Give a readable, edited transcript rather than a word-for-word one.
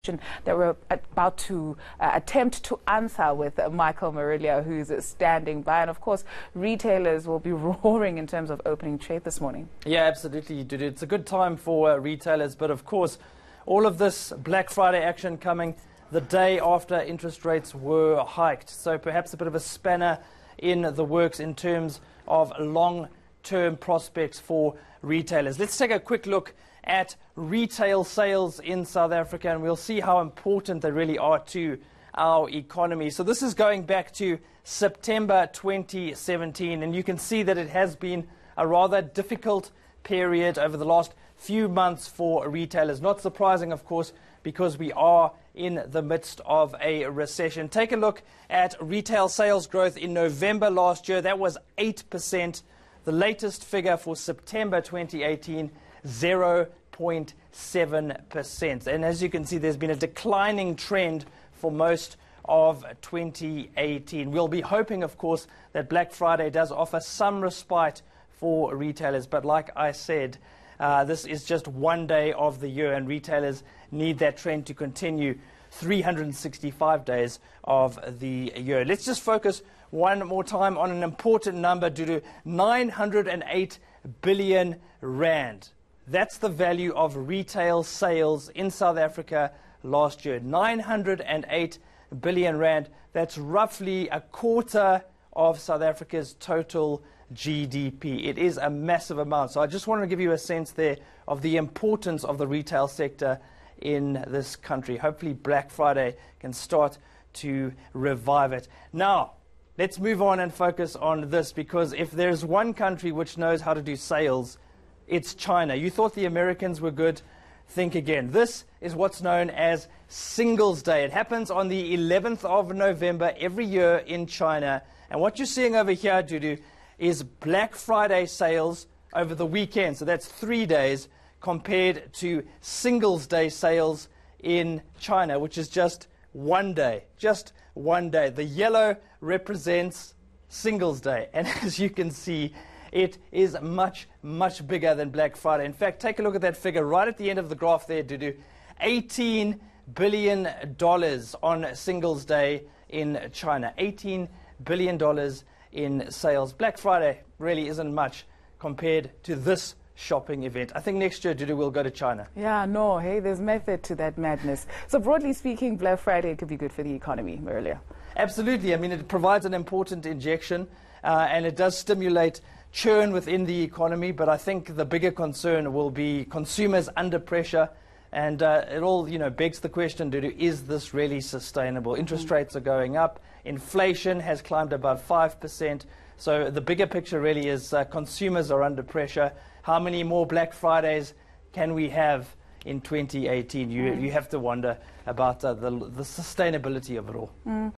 question that we're about to attempt to answer with Michael Marillier, who's standing by. And of course, retailers will be roaring in terms of opening trade this morning. Yeah, absolutely, Dudu. It's a good time for retailers, but of course, all of this Black Friday action coming the day after interest rates were hiked. So perhaps a bit of a spanner in the works in terms of long-term prospects for retailers. Let's take a quick look at retail sales in South Africa, and we'll see how important they really are to our economy. So this is going back to September 2017, and you can see that it has been a rather difficult period over the last few months for retailers. Not surprising, of course, because we are in the midst of a recession. Take a look at retail sales growth in November last year. That was 8%. The latest figure for September 2018, 0.7%. And as you can see, there's been a declining trend for most of 2018. We'll be hoping, of course, that Black Friday does offer some respite for retailers. But like I said, this is just one day of the year, and retailers need that trend to continue 365 days of the year. Let's just focus one more time on an important number, due to 908 billion rand. That's the value of retail sales in South Africa last year. 908 billion rand. That's roughly a quarter of South Africa's total GDP. It is a massive amount. So I just want to give you a sense there of the importance of the retail sector in this country. Hopefully Black Friday can start to revive it. Now, let's move on and focus on this, because if there's one country which knows how to do sales, it's China. You thought the Americans were good? Think again. This is what's known as Singles Day. It happens on the 11th of November every year in China. And what you're seeing over here, Dudu, is Black Friday sales over the weekend. So that's 3 days compared to Singles Day sales in China, which is just 1 day. Just 1 day. The yellow represents Singles Day. And as you can see, it is much, much bigger than Black Friday. In fact, take a look at that figure right at the end of the graph there, Dudu. $18 billion on Singles Day in China. $18 billion in sales. Black Friday really isn't much compared to this shopping event. I think next year, Dudu, we'll go to China. Yeah, no, hey, there's method to that madness. So broadly speaking, Black Friday could be good for the economy, earlier. Absolutely. I mean, it provides an important injection, and it does stimulate churn within the economy, but I think the bigger concern will be consumers under pressure, and it all, begs the question, Dudu, is this really sustainable? Interest rates are going up, inflation has climbed above 5%, so the bigger picture really is consumers are under pressure. How many more Black Fridays can we have in 2018? You have to wonder about the sustainability of it all.